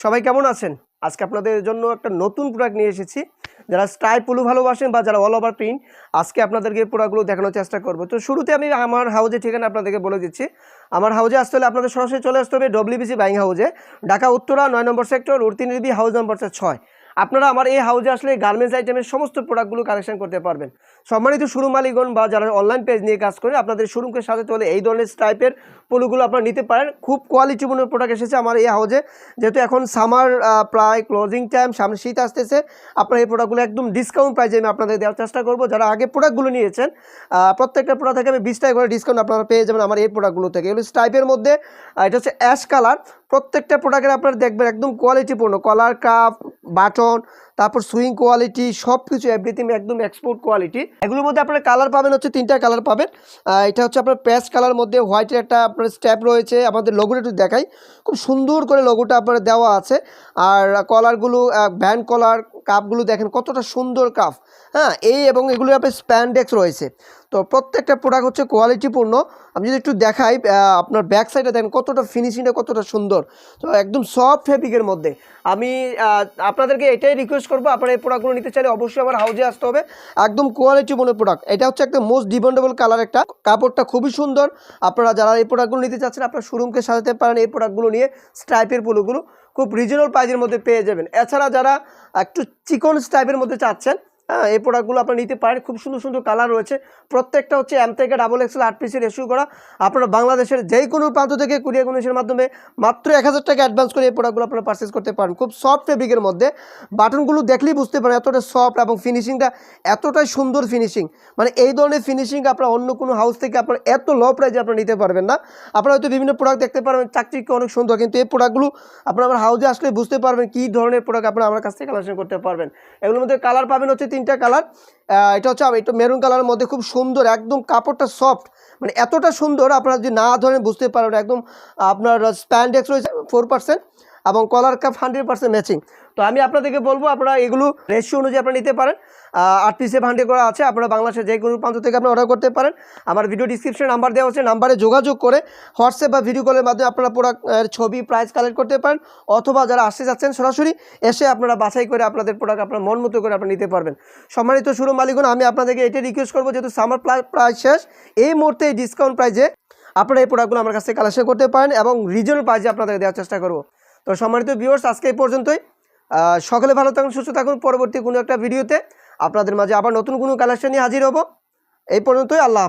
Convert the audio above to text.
সবাই কেমন আছেন? আজকে আপনাদের জন্য একটা নতুন প্রোডাক্ট নিয়ে এসেছি। যারা স্ট্রাইপ পলু ভালোবাসেন বা যারা অল ওভার প্রিন্ট, আজকে আপনাদেরকে প্রোডাক্টগুলো দেখানোর চেষ্টা করব। তো শুরুতে আমি আমার হাউজের ঠিকানা আপনাদেরকে বলে দিচ্ছি। আমার হাউজে আসতে হলে আপনাদের সরাসরি চলে আসতে হবে ডব্লিউবিসি বাইং হাউজে, ঢাকা উত্তরা ৯ নম্বর সেক্টর, উর্তিনিবি, হাউস নম্বর ৬। আপনারা আমার এই হাউজে আসলে গার্মেন্টস আইটেমের সমস্ত প্রোডাক্টগুলো কালেকশন করতে পারবেন। সম্মানিত শোরুম মালিকগণ বা যারা অনলাইন পেজ নিয়ে কাজ করে, আপনাদের শোরুমকে সাজাতে হলে এই ধরনের স্ট্রাইপের পলুগুলো আপনারা নিতে পারেন। খুব কোয়ালিটিপূর্ণ প্রোডাক্ট এসেছে আমার এই হাউজে। যেহেতু এখন সামার প্রায় ক্লোজিং টাইম, সামনে শীত আসতেছে, আপনারা এই প্রোডাক্টগুলো একদম ডিসকাউন্ট প্রাইসে আমি আপনাদের দেওয়ার চেষ্টা করবো। যারা আগে প্রোডাক্টগুলো নিয়েছেন, প্রত্যেকটা প্রোডাক্ট থেকে আমি 20 টাকা করে ডিসকাউন্ট আপনারা পেয়ে যাবেন আমার এই প্রোডাক্টগুলো থেকে। এগুলো স্ট্রাইপের মধ্যে, এটা হচ্ছে অ্যাশ কালার। প্রত্যেকটা প্রোডাক্টের আপনারা দেখবেন একদম কোয়ালিটিপূর্ণ, কলার কাপ, বাটন, তারপর সুইং কোয়ালিটি, সব কিছু এভরিথিং একদম এক্সপোর্ট কোয়ালিটি। এগুলোর মধ্যে আপনারা কালার পাবেন হচ্ছে 3টা কালার পাবেন। এটা হচ্ছে আপনার পেস্ট কালার মধ্যে হোয়াইটের একটা আপনার স্ট্যাপ রয়েছে। আমাদের লোগোটা একটু দেখাই, খুব সুন্দর করে লোগোটা আপনার দেওয়া আছে। আর কলারগুলো ব্যান্ড কলার, কাপগুলো দেখেন কতটা সুন্দর কাপ, হ্যাঁ। এবং এগুলো আপনার স্প্যান্ডেক্স রয়েছে। তো প্রত্যেকটা প্রোডাক্ট হচ্ছে কোয়ালিটিপূর্ণ। আমি যদি একটু দেখাই, আপনার ব্যাক সাইডে দেখেন কতটা ফিনিশিংটা কতটা সুন্দর। তো একদম সফট ফেব্রিকের মধ্যে। আমি আপনাদেরকে এটাই রিকোয়েস্ট করবো, আপনারা এই প্রোডাক্টগুলো নিতে চাইলে অবশ্যই আমার হাউজে আসতে হবে। একদম কোয়ালিটিপূর্ণ প্রোডাক্ট। এটা হচ্ছে একটা মোস্ট ডিমান্ডেবল কালার, একটা কাপড়টা খুবই সুন্দর। আপনারা যারা এই প্রোডাক্টগুলো নিতে চাচ্ছেন, আপনার শোরুমকে সাজাতে পারেন এই প্রোডাক্টগুলো নিয়ে। স্ট্রাইপের পলুগুলো খুব রিজনেবল প্রাইসের মধ্যে পেয়ে যাবেন। এছাড়া যারা একটু চিকন স্ট্রাইপের মধ্যে চাচ্ছেন, হ্যাঁ, এই প্রোডাক্টগুলো আপনারা নিতে পারেন। খুব সুন্দর সুন্দর কালার রয়েছে। প্রত্যেকটা হচ্ছে এম থেকে XXL 8 পিসের ইস্যু করা। আপনারা বাংলাদেশের যে কোনো প্রান্ত থেকে কুরিয়ার কন্ডিশনের মাধ্যমে মাত্র 1000 টাকা অ্যাডভান্স করে এই প্রোডাক্টগুলো আপনারা পারচেস করতে পারেন। খুব সফট ফেব্রিকের মধ্যে। বাটনগুলো দেখলেই বুঝতে পারেন এতটা সফট এবং ফিনিশিংটা এতটাই সুন্দর ফিনিশিং। মানে এই ধরনের ফিনিশিং আপনারা অন্য কোনো হাউস থেকে আপনারা এত লো প্রাইসে আপনারা নিতে পারবেন না। আপনারা হয়তো বিভিন্ন প্রোডাক্ট দেখতে পারবেন চাকচিক্য অনেক সুন্দর, কিন্তু এই প্রোডাক্টগুলো আপনারা আমার হাউসে আসলে বুঝতে পারবেন কী ধরনের প্রোডাক্ট আপনারা আমার কাছ থেকে কালেকশন করতে পারবেন। এগুলোর মধ্যে কালার পাবেন হচ্ছে 3টা কালার। এটা হচ্ছে একটু মেরুন কালারের মধ্যে, খুব সুন্দর, একদম কাপড়টা সফট, মানে এতটা সুন্দর আপনারা যদি না ধরেন বুঝতে পারবেন। একদম আপনার স্প্যান্ডেক্স রয়েছে 4% এবং কলার কাপ 100% ম্যাচিং। তো আমি আপনাদেরকে বলবো আপনারা এগুলো রেশিও অনুযায়ী আপনারা নিতে পারেন। 8 পিসে 100 করা আছে। আপনারা বাংলাদেশের যে কোনো প্রান্ত থেকে আপনারা অর্ডার করতে পারেন। আমার ভিডিও ডিসক্রিপশনে নাম্বার দেওয়া হচ্ছে, নাম্বারে যোগাযোগ করে হোয়াটসঅ্যাপ বা ভিডিও কলের মাধ্যমে আপনারা প্রোডাক্টের ছবি, প্রাইস কালেক্ট করতে পারেন। অথবা যারা আসতে যাচ্ছেন সরাসরি এসে আপনারা বাছাই করে আপনাদের প্রোডাক্ট আপনার মন মতো করে আপনারা নিতে পারবেন। সম্মানিত শোরুম মালিকগণ, আমি আপনাদেরকে এটাই রিকোয়েস্ট করবো, যেহেতু সামার প্রাইস শেষ, এই মুহূর্তে এই ডিসকাউন্ট প্রাইসে আপনারা এই প্রোডাক্টগুলো আমার কাছ থেকে কালেকশন করতে পারেন এবং রিজনেবল প্রাইসে আপনাদেরকে দেওয়ার চেষ্টা করবো। তো সম্মানিত ভিউয়ার্স, আজকে এই পর্যন্তই। সকলে ভালো থাকুন, সুস্থ থাকুন। পরবর্তী কোনো একটা ভিডিওতে আপনাদের মাঝে আবার নতুন কোনো কালেকশন নিয়ে হাজির হব। এই পর্যন্তই। আল্লাহ হাফেজ।